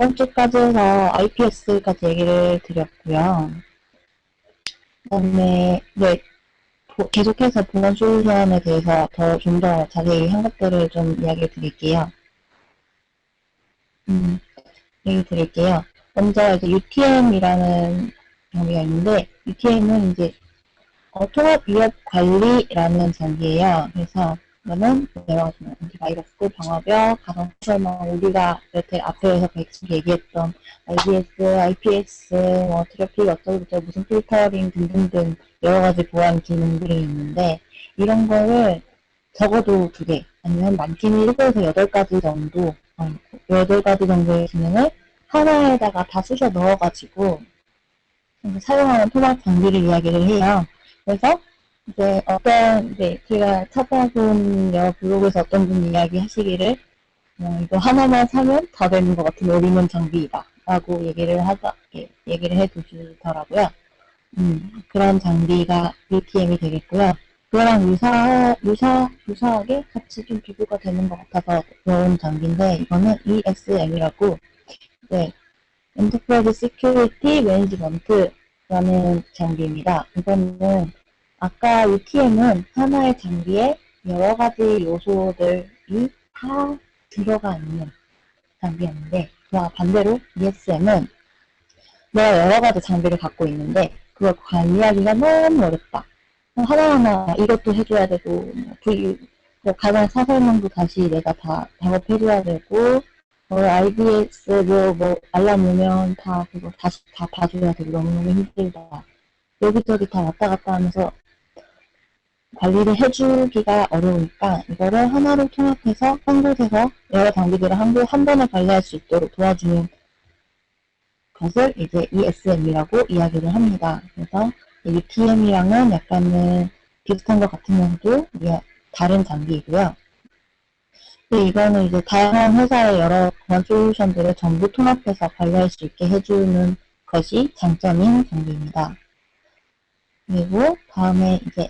이번 주까지 해서 IPS까지 얘기를 드렸고요. 그다음에 네, 계속해서 보안 솔루션에 대해서 좀 더 자세히 한 것들을 좀 이야기 드릴게요. 얘기 드릴게요. 먼저 이제 UTM이라는 장비가 있는데, UTM은 이제 통합 위협 관리라는 장비예요. 그래서 이거는 여러 가지 안티바이러스, 방어벽, 가상 설명, 우리가 여태 앞에서 계속 얘기했던 IDS, IPS, 트래픽 어쩌고저쩌고 무슨 필터링 등등등 여러 가지 보안 기능들이 있는데, 이런 거를 적어도 2개, 아니면 많게는 7에서 8가지 정도, 8가지 정도의 기능을 하나에다가 다 쑤셔 넣어가지고 사용하는 통합 장비를 이야기를 해요. 그래서 이제 제가 찾아본 여러 블로그에서 어떤 분이 이야기 하시기를 이거 하나만 사면 다 되는 것 같은 올인원 장비이다 라고 얘기를 해주시더라고요. 그런 장비가 UTM이 되겠고요. 그거랑 유사하게 같이 좀 비교가 되는 것 같아서 좋은 장비인데, 이거는 ESM이라고, 네, 엔터프라이즈 시큐리티 매니지먼트라는 장비입니다. 이거는 아까 UTM은 하나의 장비에 여러 가지 요소들이 다 들어가 있는 장비였는데, 그와 반대로 ESM은 내가 여러 가지 장비를 갖고 있는데 그걸 관리하기가 너무 어렵다. 하나하나 이것도 해줘야 되고, 가장 사설명도 다시 내가 다 작업해줘야 되고, IDS 알람 오면 다 그거 다시 다 봐줘야 되고 너무너무 힘들다. 여기저기 다 왔다 갔다 하면서 관리를 해주기가 어려우니까 이거를 하나로 통합해서 한 곳에서 여러 장비들을 한 번에 관리할 수 있도록 도와주는 것을 이제 ESM이라고 이야기를 합니다. 그래서 UTM이랑은 약간은 비슷한 것 같으면서도 다른 장비이고요. 이거는 이제 다양한 회사의 여러 보안 솔루션들을 전부 통합해서 관리할 수 있게 해주는 것이 장점인 장비입니다. 그리고 다음에 이제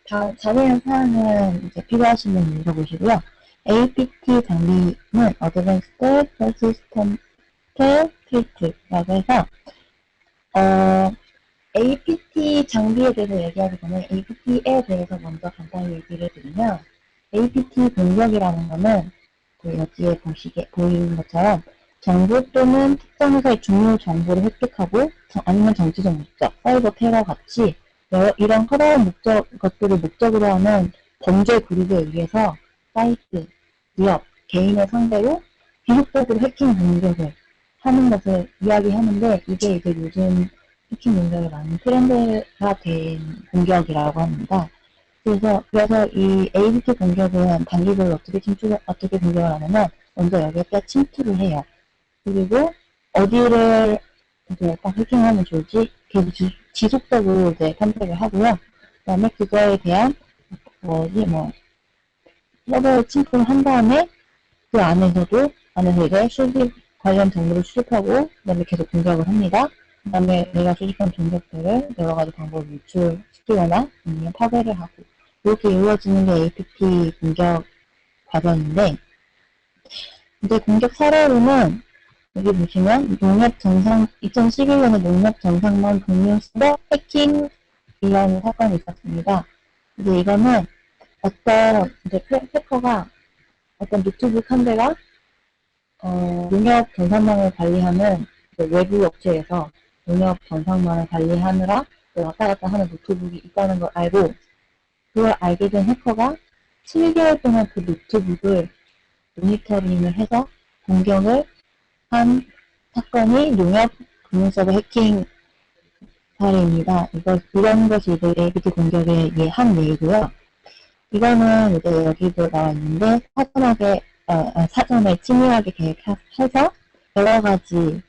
자세한 사항은 이제 필요하시면 읽어보시고요. APT 장비는 Advanced Persistent Threat라고 해서 APT 장비에 대해서 얘기하기 전에 APT에 대해서 먼저 간단히 얘기를 드리면, APT 공격이라는 거는 여기에 보이는 것처럼 정보 또는 특정 회사의 중요 정보를 획득하고 아니면 정치적 목적, 사이버 테러 같이 이런 허다한 것들을 목적으로 하는 범죄 그룹에 의해서 사이트, 기업, 개인을 상대로 지속적으로 해킹 공격을 하는 것을 이야기하는데, 이게 이제 요즘 해킹 공격이 많은 트렌드가 된 공격이라고 합니다. 그래서 이 APT 공격은 단기별로 어떻게 공격을 하냐면, 먼저 여기에 침투를 해요. 그리고 어디를 이제 딱 해킹하면 좋을지 계속 지속적으로 이제 탐색을 하고요. 그 다음에 그거에 대한 서버에 침투를 한 다음에 그 안에서 이제 관련 정보를 수집하고 그 다음에 계속 공격을 합니다. 그 다음에 내가 수집한 정보들을 여러 가지 방법으로 유출시키거나 아니면 파괴를 하고, 이렇게 이루어지는 게 APT 공격 과정인데, 이제 공격 사례로는 여기 보시면 2011년에 농협정상만 공유 서버 해킹이라는 사건이 있었습니다. 이제 이거는 해커가 어떤 노트북 한 대가 농협 전산망을 관리하는 외부 업체에서 농협 전산망을 관리하느라 왔다 갔다 하는 노트북이 있다는 걸 알고, 그걸 알게 된 해커가 7개월 동안 그 노트북을 모니터링을 해서 공격을 한 사건이 농협 금융서버 해킹 사례입니다. 이런 것이 이제 APT 공격의 한 예이고요. 이거는 이제 여기도 나와 있는데, 사전에 치밀하게 계획해서 여러 가지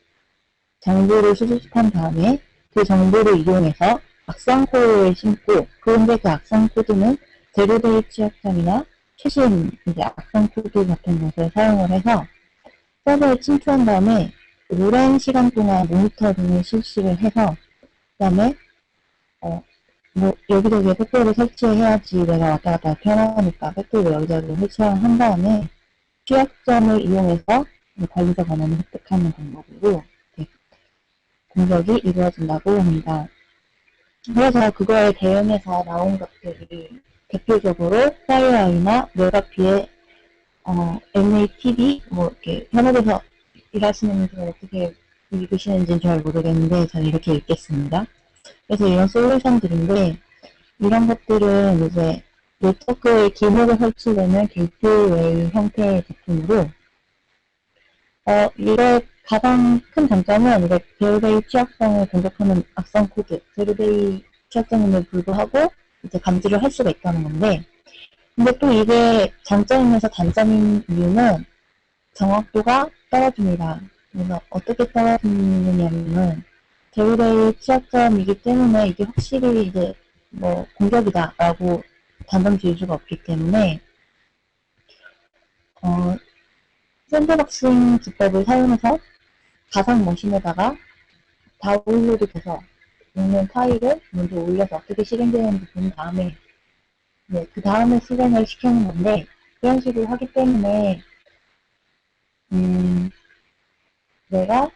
정보를 수집한 다음에 그 정보를 이용해서 악성 코드를 심고, 그런데 그 악성 코드는 제로데이 취약점이나 최신 이제 악성 코드 같은 것을 사용을 해서 서버에 침투한 다음에 오랜 시간 동안 모니터링을 실시를 해서, 그 다음에 여기저기에 백도어를 설치해야지 내가 왔다 갔다 편하니까 백도어를 여기저기 설치한 다음에 취약점을 이용해서 관리자 권한을 획득하는 방법으로 공격이 이루어진다고 합니다. 그래서 그거에 대응해서 나온 것들이 대표적으로 파이어아이나 메가피의 NATB 이렇게 현업에서 일하시는 분들 어떻게 읽으시는지는 잘 모르겠는데 저는 이렇게 읽겠습니다. 그래서 이런 솔루션들인데 이런 것들은 이제 네트워크에 기능을 설치되는 게이트웨이 형태의 제품으로 이게 가장 큰 장점은 이제 제로데이 취약성을 공격하는 악성 코드, 제로데이 취약성임에도 불구하고 이제 감지를 할 수가 있다는 건데, 근데 또 이게 장점이면서 단점인 이유는 정확도가 떨어집니다. 그래서 어떻게 떨어지느냐면은 제로데이 취약점이기 때문에 이게 확실히 이제 공격이다라고 단정 지을 수가 없기 때문에 샌드박싱 기법을 사용해서 가상 머신에다가 다운로드 돼서 있는 파일을 먼저 올려서 어떻게 실행되는지 본 다음에 그 다음에 실행을 시키는 건데 그런 식으로 하기 때문에 내가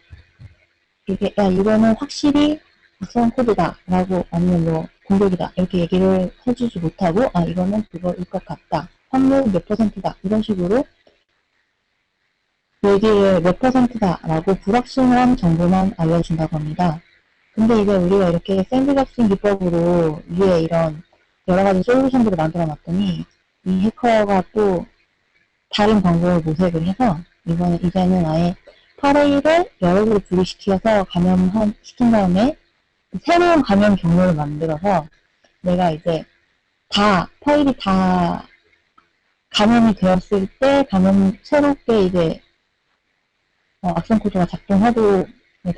이거는 확실히 악성 코드다 라고 아니면 공격이다 이렇게 얘기를 해주지 못하고 이거는 그거일 것 같다 확률 몇 %다 이런 식으로 얘기를 몇 %다 라고 불확실한 정보만 알려준다고 합니다. 근데 이제 우리가 이렇게 샌드박싱 기법으로 위에 이런 여러 가지 솔루션들을 만들어 놨더니 이 해커가 또 다른 방법을 모색을 해서 이제는 아예 파일을 여러 개를 분리시켜서 시킨 다음에 새로운 감염 경로를 만들어서 내가 이제 파일이 다 감염이 되었을 때 새롭게 이제 악성 코드가 작동하고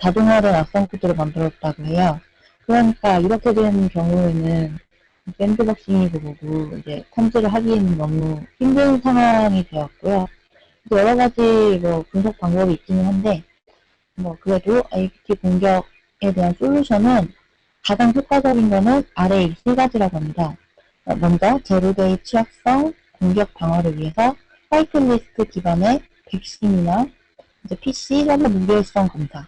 자동화된 악성 코드를 만들었다고 해요. 그러니까 이렇게 된 경우에는 샌드박싱이고 뭐고 이제 탐지를 하기에는 너무 힘든 상황이 되었고요. 여러 가지 분석 방법이 있기는 한데 그래도 APT 공격에 대한 솔루션은 가장 효과적인 거는 아래 이 세 가지라고 합니다. 먼저 제로데이 취약성 공격 방어를 위해서 화이트리스트 기반의 백신이나 이제 PC 서버 무결성 검사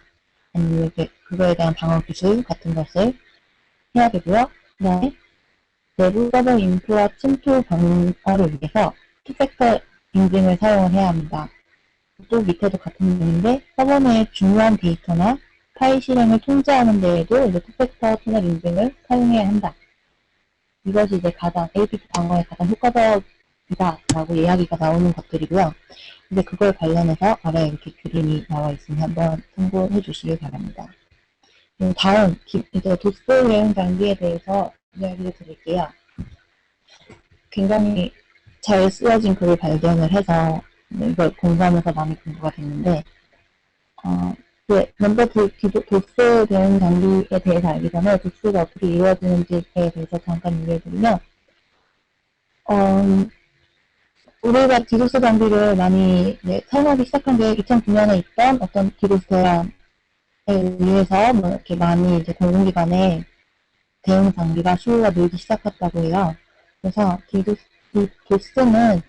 아니면 그거에 대한 방어 기술 같은 것을 해야 되고요. 그 다음에 내부 서버 인프라 침투 방어를 위해서 투팩터 인증을 사용을 해야 합니다. 또 밑에도 같은 내용인데 서버 내의 중요한 데이터나 파일 실행을 통제하는 데에도 이제 투팩터 채널 인증을 사용해야 한다. 이것이 이제 APT 방어에 가장 효과적이다라고 이야기가 나오는 것들이고요. 이제 그걸 관련해서 아래 이렇게 그림이 나와 있으니 한번 참고해 주시길 바랍니다. 다음 이제 도스 대응 장비에 대해서 이야기를 드릴게요. 굉장히 잘 쓰여진 글을 발견을 해서 이걸 공부하면서 많이 공부가 됐는데 먼저 도스 대응 장비에 대해서 알기 전에 도스가 어떻게 이루어지는지에 대해서 잠깐 얘기해드리면 우리가 디도스 장비를 많이 사용하기 시작한 게 2009년에 있던 어떤 디도스 대란에 의해서 이렇게 많이 이제 공공기관에 대응 장비가 수요가 늘기 시작했다고 해요. 그래서 도스는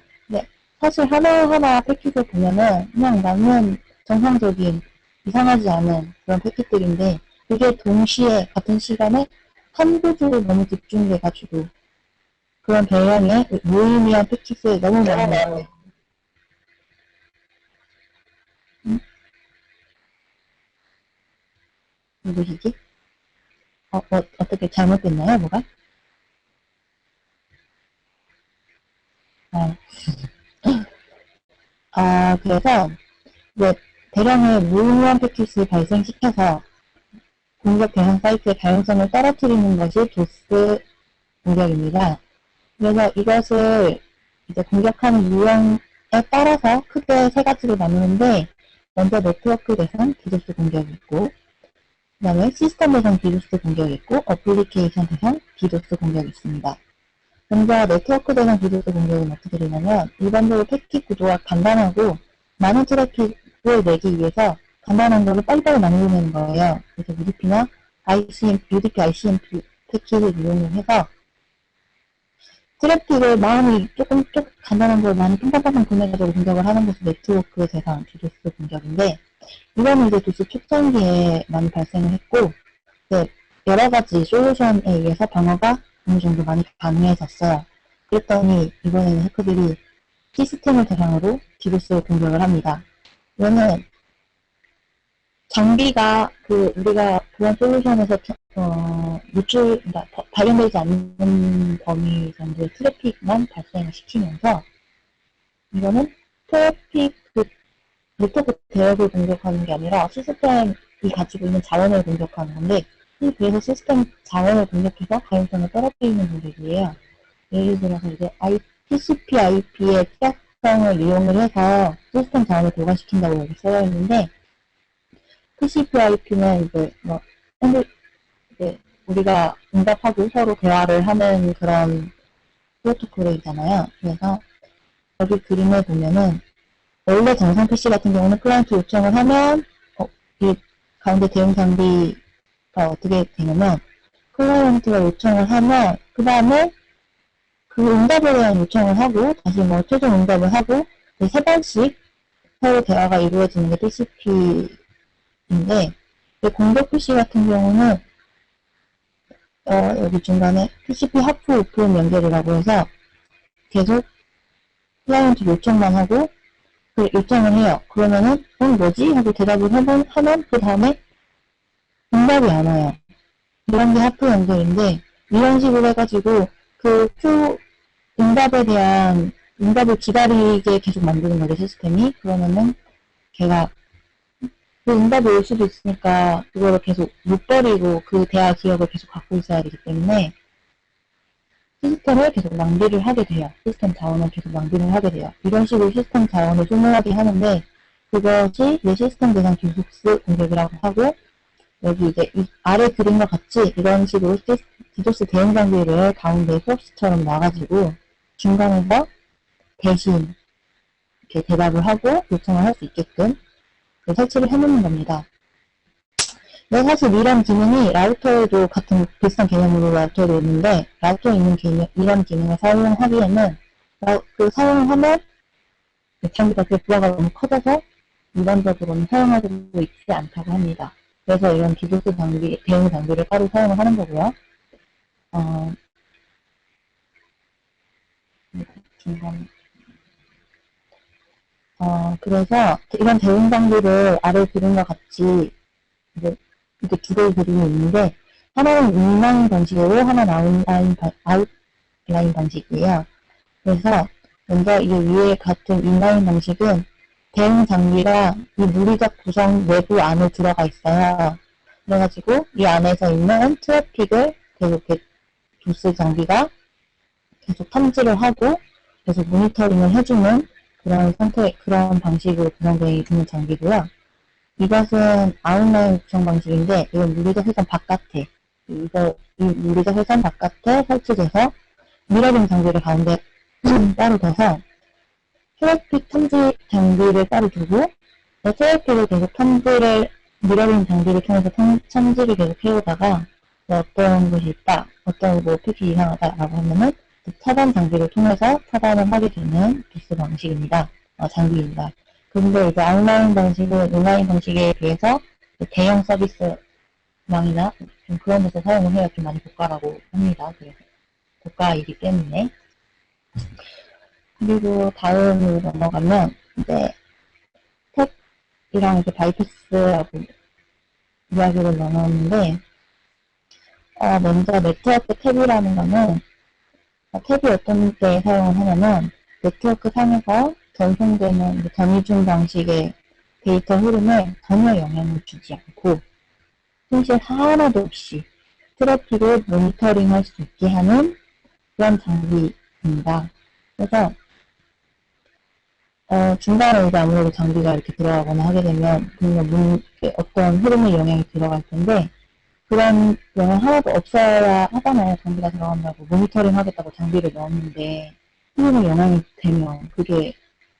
사실 하나하나 패킷을 보면은 그냥 나는 정상적인 이상하지 않은 그런 패킷들인데 그게 동시에 같은 시간에 한 구조로 너무 집중돼가지고 그런 대량의 무의미한 패킷을 너무 많이 넣어요. 누구시지? 어떻게 잘못됐나요, 뭐가? 그래서 이제 대량의 무의미한 패킷을 발생시켜서 공격 대상 사이트의 다양성을 떨어뜨리는 것이 도스 공격입니다. 그래서 이것을 이제 공격하는 유형에 따라서 크게 세 가지로 나누는데 먼저 네트워크 대상 디도스 공격이 있고 그 다음에 시스템 대상 디도스 공격이 있고 어플리케이션 대상 디도스 공격이 있습니다. 먼저 네트워크 대상 디도스 공격은 어떻게 되냐면 일반적으로 패킷 구조가 간단하고 많은 트래픽을 내기 위해서 간단한 거를 빨리빨리 만들어내는 거예요. 그래서 UDP나 UDP ICMP 패킷을 이용해서 트래픽을 마음이 조금 간단한 걸 많이 팡팡팡팡 보내가지고 공격을 하는 것이 네트워크 대상 디도스 공격인데, 이거는 이제 도스 초창기에 많이 발생을 했고, 네, 여러 가지 솔루션에 의해서 방어가 어느 정도 많이 가능해졌어요. 그랬더니 이번에는 해커들이 시스템을 대상으로 디도스 공격을 합니다. 이거는 장비가 우리가 그런 솔루션에서 그러니까 발견되지 않는 범위 정도의 트래픽만 발생을 시키면서, 이거는 트래픽 네트워크 대역을 공격하는 게 아니라 시스템이 가지고 있는 자원을 공격하는 건데, 그래서 시스템 자원을 공격해서 가용성을 떨어뜨리는 공격이에요. 예를 들어서 이제 TCP IP의 취약성을 이용을 해서 시스템 자원을 도달시킨다고 여기 써져 있는데, TCP IP는 이제 우리가 응답하고 서로 대화를 하는 그런 프로토콜이잖아요. 그래서 여기 그림을 보면은, 원래 정상 PC 같은 경우는 클라이언트 요청을 하면 이 가운데 대응 장비가 어떻게 되냐면, 클라이언트가 요청을 하면 그 다음에 그 응답에 대한 요청을 하고 다시 최종 응답을 하고 세 번씩 서로 대화가 이루어지는 게 TCP인데, 공격 PC 같은 경우는 여기 중간에 TCP 하프 오픈 연결이라고 해서 계속 클라이언트 요청만 하고 요청을 해요. 그러면은 뭐지? 하고 대답을 하면 그 다음에 응답이 안 와요. 이런 게 하프 연결인데, 이런 식으로 해가지고 응답에 대한 응답을 기다리게 계속 만드는 거죠, 시스템이. 그러면은 걔가 응답이 올 수도 있으니까 그거를 계속 못 버리고 그 대화 기억을 계속 갖고 있어야 되기 때문에 시스템을 계속 낭비를 하게 돼요. 시스템 자원을 계속 낭비를 하게 돼요. 이런 식으로 시스템 자원을 소모하게 하는데, 그것이 내 시스템 대상 디도스 공격이라고 하고, 여기 이제 아래 그림과 같이 이런 식으로 디도스 대응 장비를 가운데 소스처럼 놔가지고 중간에서 대신 이렇게 대답을 하고 요청을 할 수 있게끔 설치를 해놓는 겁니다. 근데 사실 이런 기능이 라우터에도 같은 비슷한 개념으로 라우터에도 있는데, 라우터에 있는 이런 기능을 사용하기에는 사용을 하면 장비가 부하가 너무 커져서 일반적으로는 사용하고 있지 않다고 합니다. 그래서 이런 디도스 장비, 대응 장비를 따로 사용을 하는 거고요. 그래서 이런 대응 장비를 아래 그림과 같이 이렇게 두 개의 그림이 있는데, 하나는 인라인 방식이고 하나는 아웃라인 방식이에요. 그래서 먼저 이 위에 같은 인라인 방식은 대응 장비가 이 물리적 구성 내부 안에 들어가 있어요. 그래가지고 이 안에서 있는 트래픽을 계속 도스 장비가 계속 탐지를 하고 계속 모니터링을 해주는 그런 방식으로 구성되어 있는 장비고요. 이것은 아웃라인 구성 방식인데, 이건 물리적 회선 바깥에, 이 물리적 회선 바깥에 설치돼서 미러링 장비를 가운데 따로 둬서 트래픽 탐지 장비를 따로 두고, 트래픽을 계속 미러링 장비를 통해서 탐지를 계속 해오다가 어떤 것이 있다, 어떤 픽이 이상하다라고 하면은 차단 장비를 통해서 차단을 하게 되는 도스 방식입니다. 장비입니다. 근데 이제 온라인 방식은 온라인 방식에 비해서 대형 서비스망이나 좀 그런 데서 사용을 해야 좀 많이 고가라고 합니다. 그래서 고가이기 때문에. 그리고 다음으로 넘어가면 이제 탭이랑 이제 바이패스라고 이야기를 나눴는데, 먼저 네트워크 탭이라는 거는 탭이 어떤 때 사용을 하냐면, 네트워크 상에서 전송되는 전이중 방식의 데이터 흐름에 전혀 영향을 주지 않고 손실 하나도 없이 트래픽을 모니터링할 수 있게 하는 그런 장비입니다. 그래서 중간에 이제 아무래도 장비가 이렇게 들어가거나 하게 되면 어떤 흐름의 영향이 들어갈 텐데, 그런 영향 하나도 없어야 하잖아요. 장비가 들어간다고 모니터링 하겠다고 장비를 넣었는데 흐름에 영향이 되면 그게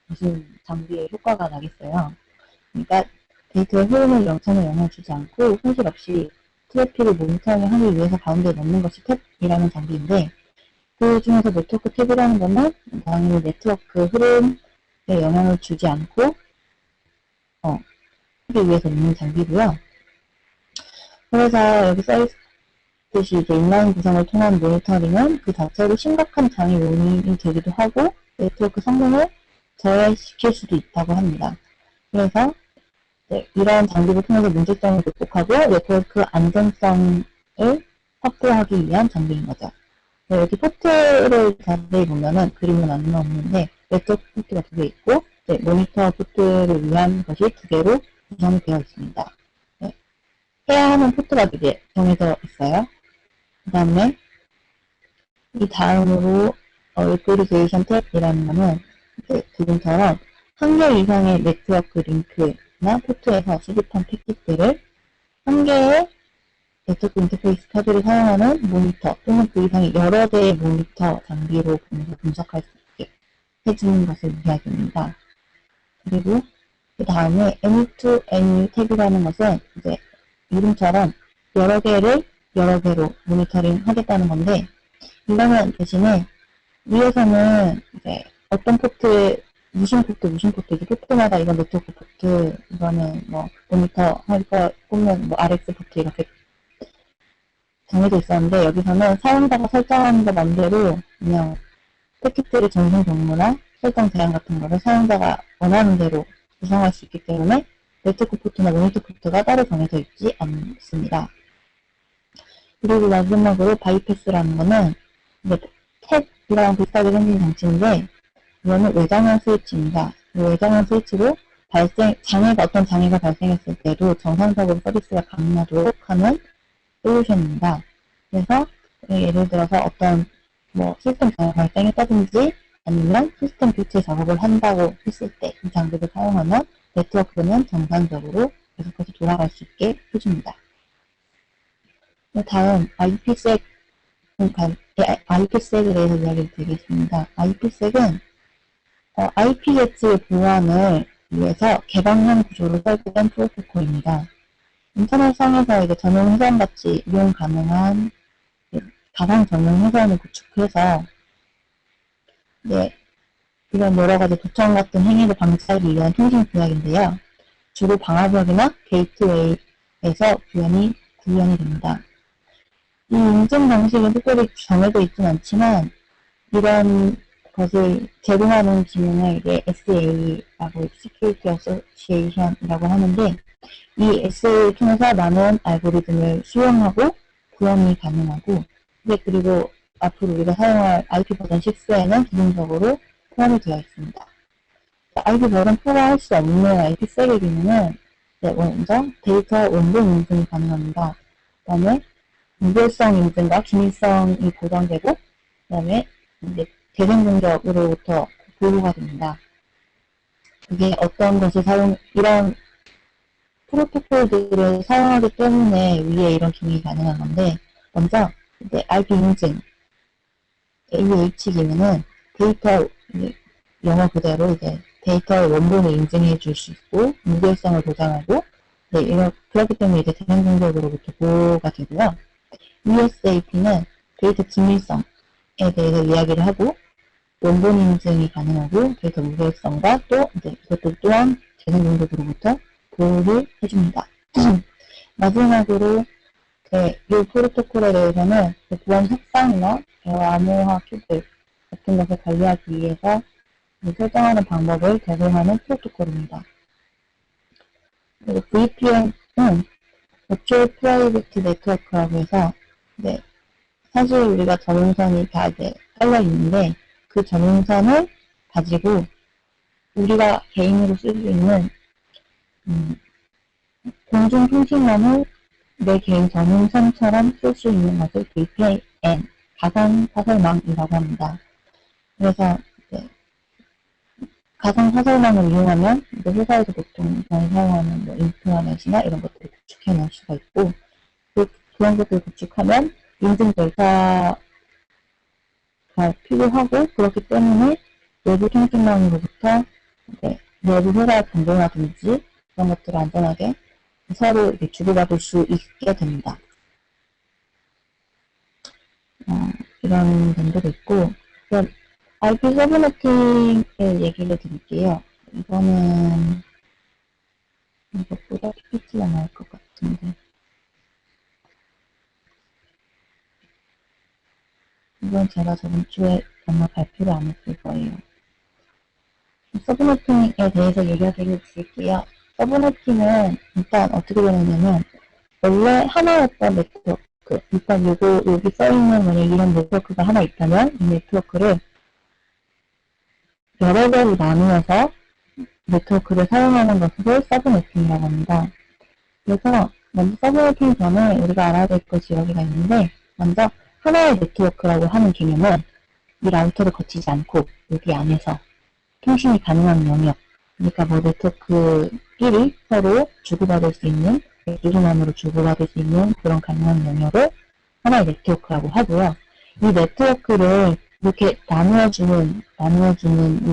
무슨 장비에 효과가 나겠어요. 그러니까 데이터의 흐름을 전혀 영향을 주지 않고 손실 없이 트래픽을 모니터링 하기 위해서 가운데 넣는 것이 탭이라는 장비인데, 그 중에서 네트워크 탭이라는 거는 당연히 네트워크 흐름에 영향을 주지 않고 하기 위해서 있는 장비고요. 그래서 여기 써있듯이 이제 인라인 구성을 통한 모니터링은 그 자체로 심각한 장애 요인이 되기도 하고 네트워크 성능을 저해시킬 수도 있다고 합니다. 그래서 이러한 장비를 통해서 문제점을 극복하고 네트워크 안전성을 확보하기 위한 장비인 거죠. 여기 포트를 자세히 보면은 그림은 안 나오는데 네트워크 포트가 2개 있고 모니터 포트를 위한 것이 2개로 구성이 되어 있습니다. 해야 하는 포트가 2개 정해져 있어요. 그 다음에 이 다음으로 애플리케이션 탭이라는 거는 지금처럼 1개 이상의 네트워크 링크나 포트에서 수집한 패킷들을 1개의 네트워크 인터페이스 카드를 사용하는 모니터 또는 그 이상의 여러 대의 모니터 장비로 분석할 수 있게 해주는 것을 이야기합니다. 그리고 그 다음에 N2NU 탭이라는 것은 이제 이름처럼 여러 개를 여러 개로 모니터링 하겠다는 건데 이거는 대신에 위에서는 이제 어떤 포트에 무슨 포트, 이게 포트마다 이건 네트워크 포트, 이거는 뭐 모니터 할 거 꼽는 뭐 RX 포트 이렇게 정해져 있었는데 여기서는 사용자가 설정하는 것 맘대로 그냥 패킷들의 정성 경로나 설정 제한 같은 거를 사용자가 원하는 대로 구성할 수 있기 때문에 네트워크 포트나 모니터 포트가 따로 정해져 있지 않습니다. 그리고 마지막으로 바이패스라는 거는 이제 탭이랑 비슷하게 생긴 장치인데 이거는 외장형 스위치입니다. 외장형 스위치로 어떤 장애가 발생했을 때도 정상적으로 서비스가 가능하도록 하는 솔루션입니다. 그래서 예를 들어서 어떤 시스템 장애가 발생했다든지 아니면 시스템 교체 작업을 한다고 했을 때 이 장비를 사용하면 네트워크는 정상적으로 계속해서 돌아갈 수 있게 해줍니다. 다음 IPsec, IPsec에 대해서 이야기를 드리겠습니다. IPsec은 IP 계층의 보안을 위해서 개방형 구조로 설계된 프로토콜입니다. 인터넷상에서 이제 전용 회선같이 이용 가능한 가상 전용 회선을 구축해서 이런 여러 가지 도청 같은 행위를 방지하기 위한 통신 구역인데요. 주로 방화벽이나 게이트웨이에서 구현이 됩니다. 이 인증 방식은 특별히 정해져 있진 않지만 이런 것을 제공하는 기능을 이게 SA라고 Security Association이라고 하는데 이 SA를 통해서 많은 알고리즘을 수용하고 구현이 가능하고 그리고 앞으로 우리가 사용할 IP 버전 6에는 기본적으로 포함이 되어 있습니다. IP 버전 4가 할 수 없는 IPsec 기능은 먼저 데이터 원본 인증이 가능합니다. 그 다음에 무결성 인증과 기밀성이 보장되고 그 다음에 재생 공격으로부터 보호가 됩니다. 그게 어떤 것을 이런 프로토콜들을 사용하기 때문에 위에 이런 기능이 가능한 건데, 먼저, IP 인증, AH 기능은 데이터, 영어 그대로 데이터의 원본을 인증해 줄 수 있고, 무결성을 보장하고, 그렇기 때문에 재생 공격으로부터 보호가 되고요. USAP는 데이터 기밀성에 대해서 이야기를 하고, 원본 인증이 가능하고 데이터 무결성과 또 이것도 또한 재생 공격으로부터 보호를 해줍니다. 마지막으로 이 프로토콜에 대해서는 보안 협상이나 대화 암호화 큐브 같은 것을 관리하기 위해서 설정하는 방법을 제공하는 프로토콜입니다. 그리고 VPN은 Virtual Private Network라고 해서 사실 우리가 전용선이 다 깔려 있는데 그 전용선을 가지고 우리가 개인으로 쓸 수 있는 공중통신망을 내 개인 전용선처럼 쓸 수 있는 것을 VPN, 가상사설망이라고 합니다. 그래서 가상사설망을 이용하면 회사에서 보통 많이 사용하는 인트라넷이나 이런 것들을 구축해 놓을 수가 있고 그런 것들을 구축하면 인증 절차가 필요하고 그렇기 때문에 외부 통신망으로부터 내부 회사의 변동이라든지 그런 것들을 안전하게 서로 주고받을 수 있게 됩니다. 이런 정도도 있고, 그럼 IP 서브네팅의 얘기를 드릴게요. 이거는 이것보다 PPT가 나을 것 같은데, 이건 제가 저번 주에 아마 발표를 안 했을 거예요. 서브네팅에 대해서 얘기하기를 드릴게요. 서브네팅은 일단 어떻게 되느냐면, 원래 하나였던 네트워크, 일단 여기 써있는 만약 이런 네트워크가 하나 있다면, 이 네트워크를 여러 개로 나누어서 네트워크를 사용하는 것을 서브네팅이라고 합니다. 그래서 먼저 서브네팅 전에 우리가 알아야 될 것이 여기가 있는데, 먼저 하나의 네트워크라고 하는 개념은 이 라우터를 거치지 않고 여기 안에서 통신이 가능한 영역, 그러니까 뭐 네트워크끼리 서로 주고받을 수 있는, 유선함으로 주고받을 수 있는 그런 가능한 영역을 하나의 네트워크라고 하고요. 이 네트워크를 이렇게 나누어주는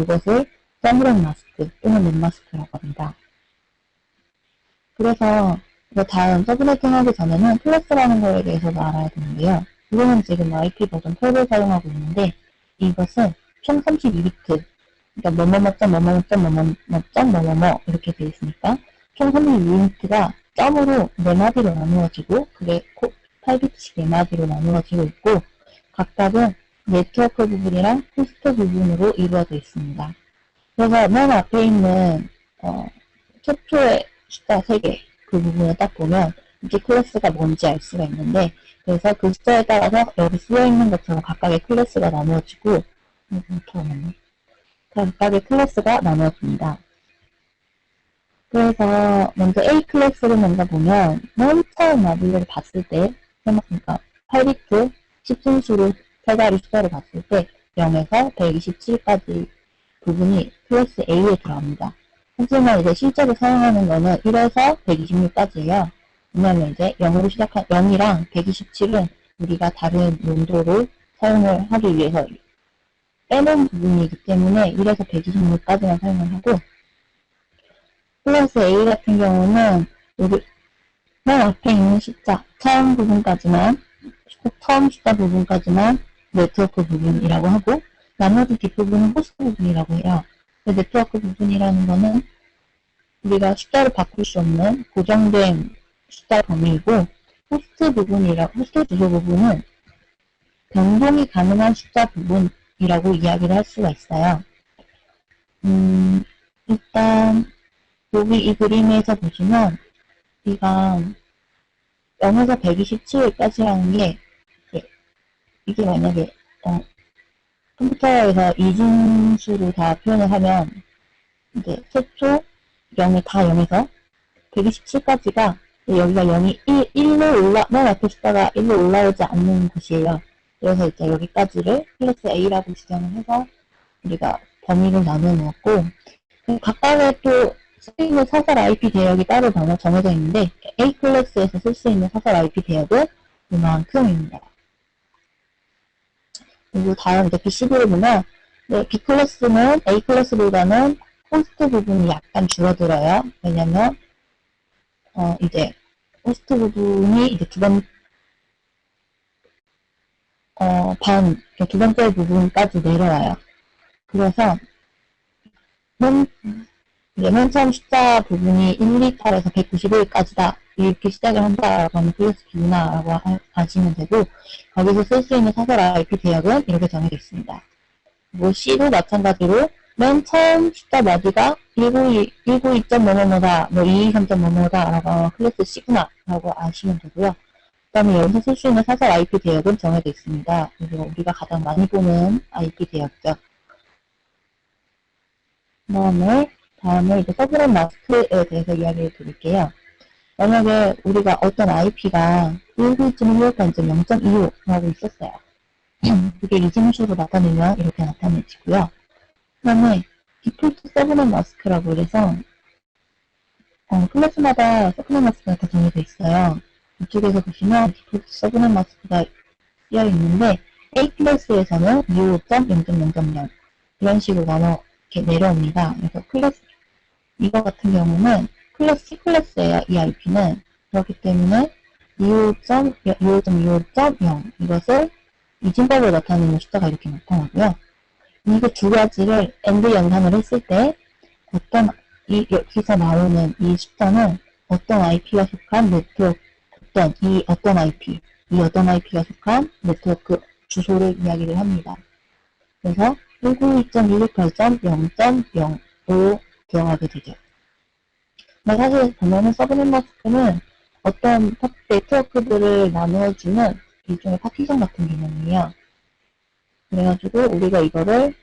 이것을 서브넷 마스크 또는 넷마스크라고 합니다. 그래서 이거 다음 서브네팅 하기 전에는 클래스라는 거에 대해서도 알아야 되는데요. 이거는 지금 IP 버전 12를 사용하고 있는데 이것은 총 32비트, 그러니까 뭐뭐뭐.뭐뭐뭐.뭐뭐뭐 이렇게 되어 있으니까 총 32비트가 점으로 4마디로 나누어지고 그게 8비트씩 4마디로 나누어지고 있고 각각은 네트워크 부분이랑 호스트 부분으로 이루어져 있습니다. 그래서 맨 앞에 있는 최초의 숫자 3개 그 부분을 딱 보면 이게 클래스가 뭔지 알 수가 있는데 그래서 그 숫자에 따라서 여기 쓰여있는 것처럼 각각의 클래스가 나누어지고 각각의 클래스가 나누어집니다. 그래서 먼저 A 클래스를 먼저 보면 맨 처음 마디를 봤을 때 그러니까 8비트 10진수로 세자리 숫자를 봤을 때 0에서 127까지 부분이 클래스 A에 들어갑니다. 하지만 이제 실제로 사용하는 거는 1에서 126까지예요. 왜냐면 이제 0으로 시작한 0이랑 127은 우리가 다른 용도로 사용을 하기 위해서 빼놓은 부분이기 때문에 1에서 126까지만 사용을 하고 클래스 A 같은 경우는 여기 맨 앞에 있는 숫자 처음 부분까지만 처음 숫자 부분까지만 네트워크 부분이라고 하고 나머지 뒷부분은 호스트 부분이라고 해요. 네트워크 부분이라는 거는 우리가 숫자를 바꿀 수 없는 고정된 숫자 범위이고 호스트 주소 부분은 변동이 가능한 숫자 부분이라고 이야기를 할 수가 있어요. 일단 여기 이 그림에서 보시면 우리가 0에서 127까지라는 게 이게 만약에 컴퓨터에서 이진수로 다 표현을 하면 이제 최초 0이 다 0에서 127까지가 여기가 0이 1로 맨 앞에 숫자가 1로 올라오지 않는 곳이에요. 그래서 이제 여기까지를 클래스 A라고 지정을 해서 우리가 범위를 나눠 놓았고 각각의 또 쓸 수 있는 사설 IP 대역이 따로 정해져 있는데 A 클래스에서 쓸 수 있는 사설 IP 대역은 이만큼입니다. 그리고 다음 이제 BCB를 보면 B 클래스는 A 클래스보다는 호스트 부분이 약간 줄어들어요. 왜냐면 이제 호스트 부분이 이제 두 번째 부분까지 내려와요. 그래서 맨 처음 숫자 부분이 1, 2탈에서 191까지다. 이렇게 시작을 한다라고 하면 클래스 B나라고 하시면 되고, 거기서 쓸 수 있는 사설 IP 대역은 이렇게 정해져 있습니다. 뭐 C도 마찬가지로 맨 처음 숫자 마디가 192.뭐뭐뭐다, 뭐 223.뭐뭐다 라고 클래스 C구나 라고 아시면 되고요. 그 다음에 여기서 쓸 수 있는 사설 IP 대역은 정해져 있습니다. 그리고 우리가 가장 많이 보는 IP 대역죠. 다음에 이제 서브넷 마스크에 대해서 이야기를 드릴게요. 만약에 우리가 어떤 IP가 191.1.0.25라고 있었어요. 그게 이진수로 나타내면 이렇게 나타내지고요. 그 다음에 디폴트 서브넷 마스크라고 해서 클래스마다 서브넷 마스크가 다 정해져 있어요. 이쪽에서 보시면 디폴트 서브넷 마스크가 쓰여 있는데 A 클래스에서는 25.0.0.0 이런 식으로 이렇게 내려옵니다. 그래서 클래스 이거 같은 경우는 클래스 C 클래스예요. 이 IP는 그렇기 때문에 25.25.0 이것을 이진법으로 나타내는 숫자가 이렇게 나타나고요. 이거 두 가지를 AND 연산을 했을 때 여기서 나오는 이 숫자는 어떤 IP가 속한 네트워크, 어떤 IP가 속한 네트워크 주소를 이야기를 합니다. 그래서 192.168.0.05 들어가게 되죠. 근데 사실 보면은 서브넷 마스크는 어떤 네트워크들을 나누어주는 일종의 파티션 같은 개념이에요. 그래가지고 우리가 이거를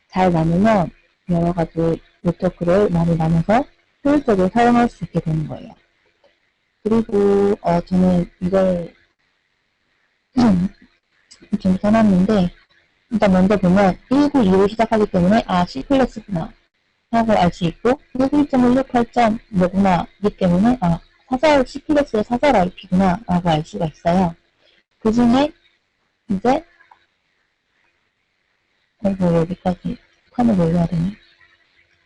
잘 나누면 여러 가지 네트워크를 많이 나눠서 효율적으로 사용할 수 있게 되는 거예요. 그리고 저는 이걸 좀 써놨는데 일단 먼저 보면 1925 시작하기 때문에 C 클래스구나 하고 알 수 있고 191.168. 뭐구나 이기 때문에 사설 C 클래스의 사설 IP구나 라고 알 수가 있어요. 그 중에 이제 여기까지 칸을 올려야 되네.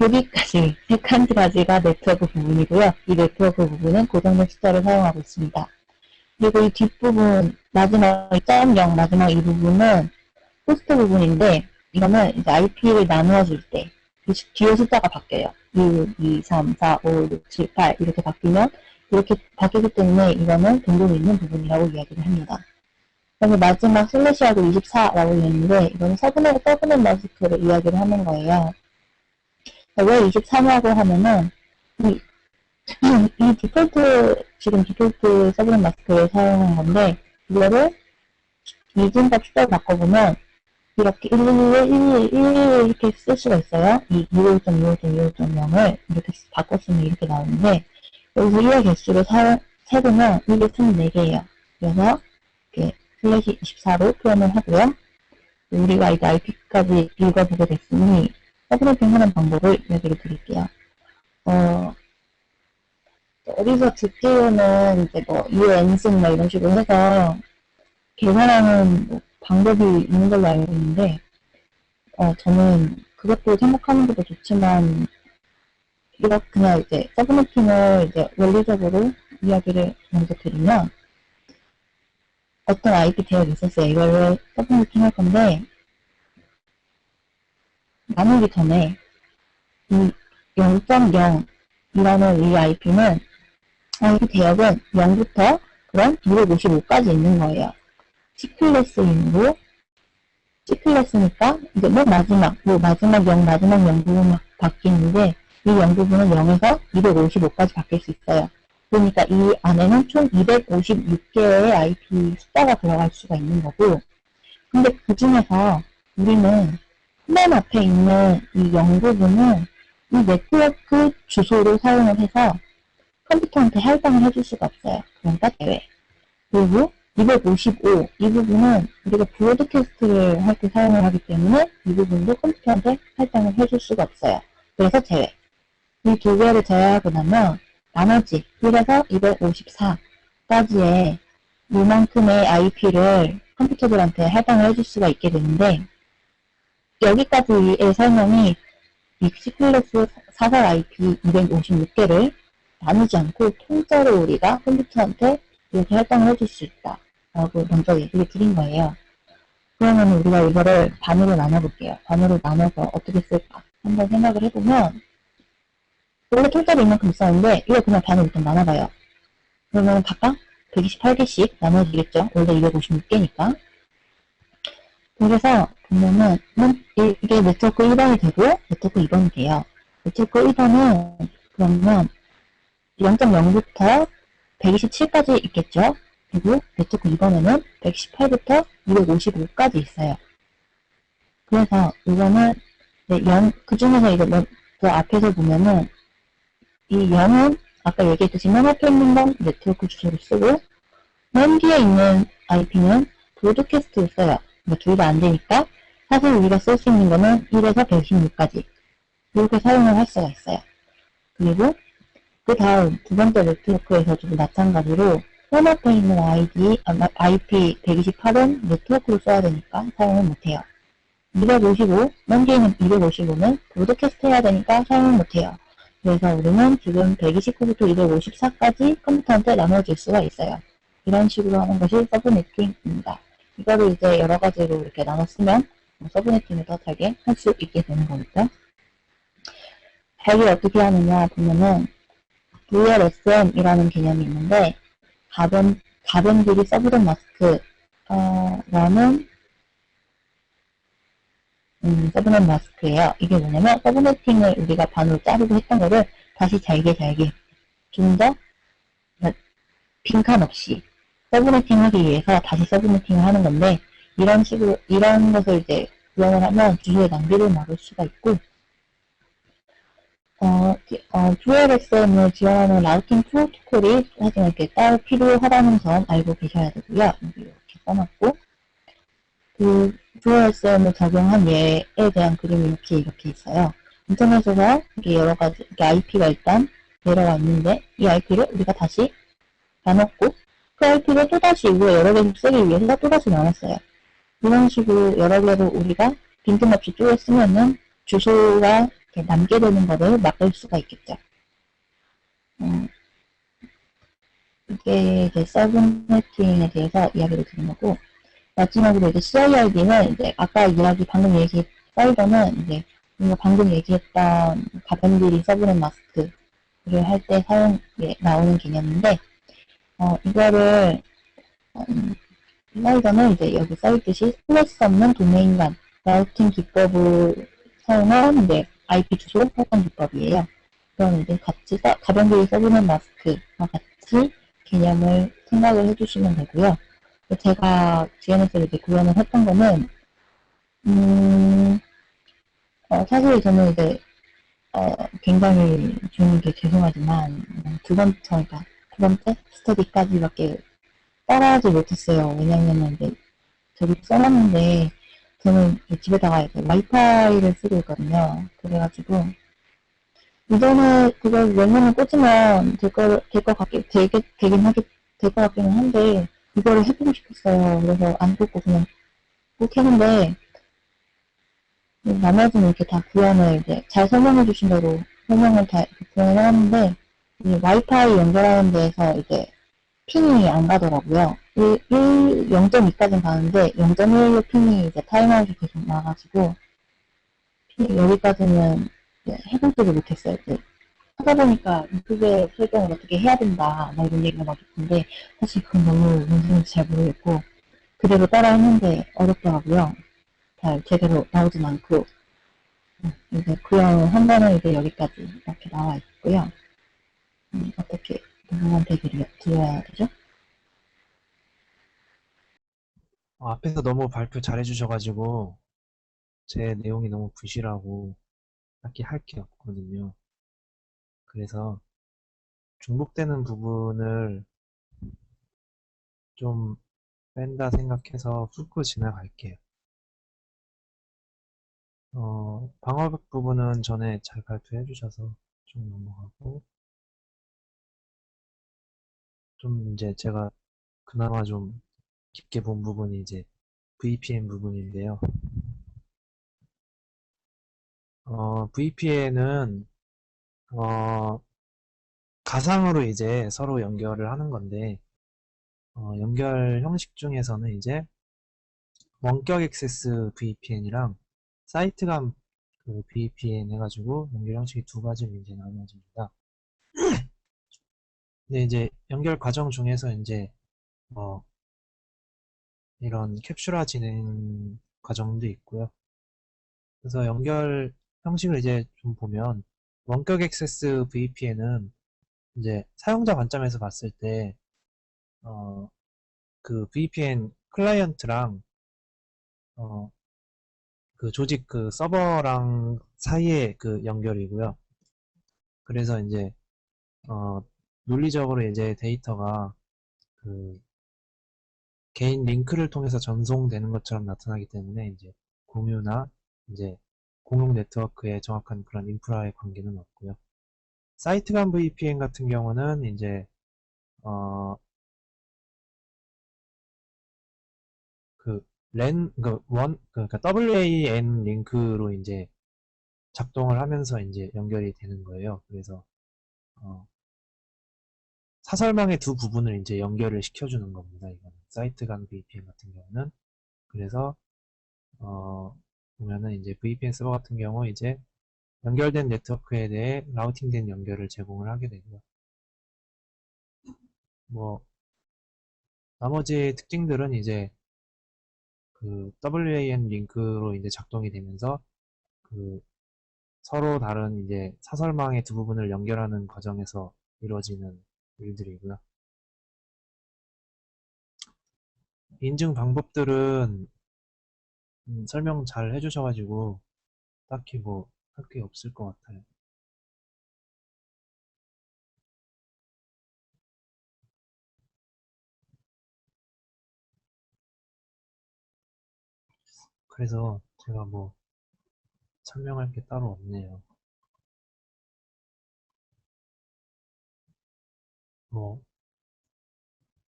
여기까지 세 가지가 네트워크 부분이고요. 이 네트워크 부분은 고정된 숫자를 사용하고 있습니다. 그리고 이 뒷부분 마지막 0 마지막 이 부분은 호스트 부분인데 이거는 이제 IP를 나누어 줄 때 뒤에 숫자가 바뀌어요. 1, 2, 3, 4, 5, 6, 7, 8 이렇게 바뀌면 이렇게 바뀌기 때문에 이거는 등록이 있는 부분이라고 이야기를 합니다. 그래서 마지막 슬래시하고 24라고 있는데 이거는 서브넷 마스크를 이야기를 하는 거예요. 왜 24냐고 하면은 이 지금 디폴트 서브넷 마스크를 사용한 건데 이거를 이진과 숫자로 바꿔보면 이렇게 111 이렇게 쓸 수가 있어요. 이 25.25.25.0을 이렇게 바꿨으면 이렇게 나오는데 여기서 1의 개수를 세보면 이게 24개예요. 그래서 이렇게 슬래시 24로 표현을 하고요. 우리가 이제 IP까지 읽어보게 됐으니 서브넷팅 하는 방법을 이야기를 드릴게요. 어디서 듣기로는 이제 UN승 이런 식으로 해서 계산하는 방법이 있는 걸로 알고 있는데, 저는 그것도 생각하는 것도 좋지만, 이렇게 그냥 이제 서브네팅을 이제 원리적으로 이야기를 먼저 드리면, 어떤 IP 대역이 있었어요. 이걸 서브네팅 할 건데, 나누기 전에 이 0.0이라는 이 IP는 IP 대역은 0부터 그럼 255까지 있는 거예요. C클래스이므로 C클래스니까 이제 마지막 0, 마지막 0 부분 바뀌는데 이 0 부분은 0에서 255까지 바뀔 수 있어요. 그러니까 이 안에는 총 256개의 IP 숫자가 들어갈 수가 있는 거고 근데 그 중에서 우리는 맨 앞에 있는 이 0 부분은 이 네트워크 주소를 사용을 해서 컴퓨터한테 할당을 해줄 수가 없어요. 그러니까 제외. 그리고 255, 이 부분은 우리가 브로드캐스트를 할 때 사용을 하기 때문에 이 부분도 컴퓨터한테 할당을 해줄 수가 없어요. 그래서 제외. 이 두 개를 제외하고 나면 나머지 1에서 254까지의 이만큼의 IP를 컴퓨터들한테 할당을 해줄 수가 있게 되는데 여기까지의 설명이 이 C클래스 사설 IP 256개를 나누지 않고 통째로 우리가 컴퓨터한테 이렇게 할당을 해줄 수 있다 라고 먼저 얘기를 드린 거예요. 그러면 우리가 이거를 반으로 나눠볼게요. 반으로 나눠서 어떻게 쓸까 한번 생각을 해보면 원래 통째로 이만큼 있었는데 이거 그냥 반으로 일단 나눠봐요. 그러면 각각 128개씩 나눠지겠죠. 원래 256개니까. 그래서 보면은 이게 네트워크 1번이 되고 네트워크 2번이 돼요. 네트워크 1번은 그러면 0.0부터 127까지 있겠죠. 그리고 네트워크 2번에는 118부터 255까지 있어요. 그래서 이거는 그 중에서 이거 그 앞에서 보면은 이 0은 아까 얘기했듯이 맨 앞에 있는 건 네트워크 주소를 쓰고 맨 뒤에 있는 IP는 브로드캐스트를 써요. 둘 다 안 되니까 사실 우리가 쓸 수 있는 거는 1에서 116까지 이렇게 사용을 할 수가 있어요. 그리고 그 다음 두 번째 네트워크에서도 마찬가지로 맨 앞에 있는 IP 128은 네트워크로 써야 되니까 사용을 못해요. 255, 맨 뒤에 있는 255는 브로드캐스트 해야 되니까 사용을 못해요. 그래서 우리는 지금 129부터 254까지 컴퓨터한테 나눠줄 수가 있어요. 이런 식으로 하는 것이 서브네팅입니다. 이거를 이제 여러 가지로 이렇게 나눠 쓰면 서브네팅을 따뜻하게 할 수 있게 되는 거겠죠. 관리 어떻게 하느냐 보면은 VLSM이라는 개념이 있는데 가변들이 써보던 마스크 라는 서브넷 마스크예요. 이게 뭐냐면 서브네팅을 우리가 반으로 자르고 했던 거를 다시 잘게 좀 더 빈칸 없이 서브네팅 하기 위해서 다시 서브네팅을 하는 건데 이런 것을 이제 구현을 하면 주소의 낭비를 막을 수가 있고 VLSM을 지원하는 라우팅 프로토콜이 사실 이렇게 따로 필요하다는 점 알고 계셔야 되고요. 여기 이렇게 써놨고 그 VLSM을 적용한 예에 대한 그림이 이렇게 있어요. 인터넷에서 이게 여러 가지 이렇게 IP가 일단 내려와 있는데 이 IP를 우리가 다시 나눴고 그 IP를 또다시 이후에 여러 개씩 쓰기 위해서 또다시 나눴어요. 이런 식으로 여러 개로 우리가 빈틈없이 쪼개 쓰면은 주소가 남게 되는 것을 막을 수가 있겠죠. 이게 이제 서브네팅에 대해서 이야기를 드린 거고 마지막으로 이제 CIRD는 이제 아까 방금 사이버는 이제 우리가 방금 얘기했던 가변들이 서브넷 마스크를 할 때 나오는 개념인데 이거를 슬라이더는 이제 여기 써있듯이 스트레스 없는 도메인 간 라우팅 기법을 사용한 이제 IP 주소 활성 기법이에요. 그럼 이제 같이 가변들이 서브넷 마스크와 같이 개념을 생각을 해주시면 되고요. 제가 DNS를 이제 구현을 했던 거는 사실 저는 이제 굉장히 주는 게 죄송하지만 그러니까 두 번째 스터디까지밖에 따라하지 못했어요. 왜냐면은 이제 저기 써놨는데 저는 집에다가 이제 와이파이를 쓰고 있거든요. 그래가지고 이전에 그걸 웬만하면 꽂으면 될 것 같기는 한데 이거를 해보고 싶었어요. 그래서 안 꽂고 그냥 꼭 했는데 나머지는 이렇게 다 구현을 이제 잘 설명해 주신 대로 설명을 다 이렇게 구현을 해놨는데 와이파이 연결하는 데에서 이제 핑이 안 가더라고요. 0.2까지는 가는데 0.1 핑이 이제 타임아웃이 계속 나가지고 여기까지는 해보지를 못했어요. 하다 보니까 유튜브에 설정을 어떻게 해야 된다 막 이런 얘기가 막 있던데 사실 그건 너무 뭔지 잘 모르겠고 그대로 따라 했는데 어렵더라고요. 잘 제대로 나오진 않고 이제 구형 한 번은 이제 여기까지 이렇게 나와 있고요. 어떻게 누구한테 드려야 되죠? 앞에서 너무 발표 잘해주셔가지고 제 내용이 너무 부실하고 딱히 할 게 없거든요. 그래서 중복되는 부분을 좀 뺀다 생각해서 훑고 지나갈게요. 방어벽 부분은 전에 잘 발표해 주셔서 좀 넘어가고, 좀 이제 제가 그나마 좀 깊게 본 부분이 이제 VPN 부분인데요. VPN은 가상으로 이제 서로 연결을 하는 건데, 연결 형식 중에서는 이제 원격 액세스 VPN이랑 사이트 간 그 VPN 해가지고 연결 형식이 두 가지로 이제 나눠집니다. 근데 이제 연결 과정 중에서 이제 이런 캡슐화 진행 과정도 있고요. 그래서 연결 형식을 이제 좀 보면 원격 액세스 VPN은 이제 사용자 관점에서 봤을 때 그 VPN 클라이언트랑 어, 그 조직 그 서버랑 사이의 그 연결이고요. 그래서 이제 어, 논리적으로 이제 데이터가 그 개인 링크를 통해서 전송되는 것처럼 나타나기 때문에 이제 공유나 이제 공용 네트워크의 정확한 그런 인프라의 관계는 없고요. 사이트 간 VPN 같은 경우는 이제 어, 그 그러니까 WAN 링크로 이제 작동을 하면서 이제 연결이 되는 거예요. 그래서 어, 사설망의 두 부분을 이제 연결을 시켜주는 겁니다. 이거는 사이트 간 VPN 같은 경우는 그래서 보면은 이제 VPN 서버 같은 경우 이제 연결된 네트워크에 대해 라우팅된 연결을 제공을 하게 되고요. 뭐 나머지 특징들은 이제 그 WAN 링크로 이제 작동이 되면서 그 서로 다른 이제 사설망의 두 부분을 연결하는 과정에서 이루어지는 일들이고요. 인증 방법들은 설명 잘 해주셔가지고 딱히 뭐 할 게 없을 것 같아요. 그래서 제가 뭐 설명할 게 따로 없네요. 뭐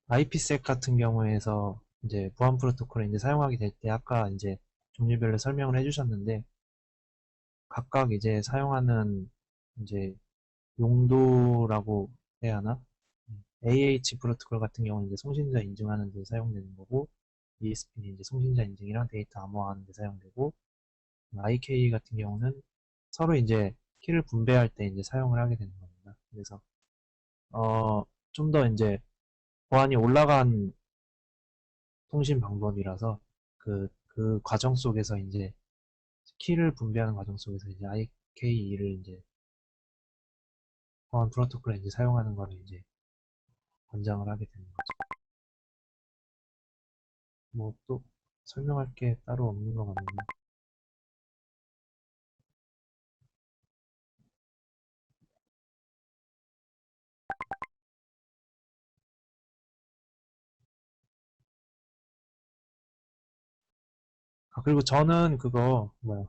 IPsec 같은 경우에서 이제 보안 프로토콜을 이제 사용하게 될 때 아까 이제 종류별로 설명을 해주셨는데 각각 이제 사용하는 이제 용도라고 해야 하나? AH 프로토콜 같은 경우는 이제 송신자 인증하는 데 사용되는 거고 ESP는 이제 송신자 인증이랑 데이터 암호화하는 데 사용되고 IK 같은 경우는 서로 이제 키를 분배할 때 이제 사용을 하게 되는 겁니다. 그래서 좀 더 이제 보안이 올라간 통신 방법이라서 그 과정 속에서 이제 키를 분배하는 과정 속에서 이제 IK를 이제 보안 프로토콜에 이제 사용하는 거를 이제 권장을 하게 되는 거죠. 뭐 또 설명할 게 따로 없는 것 같네요. 아, 그리고 저는 그거 뭐야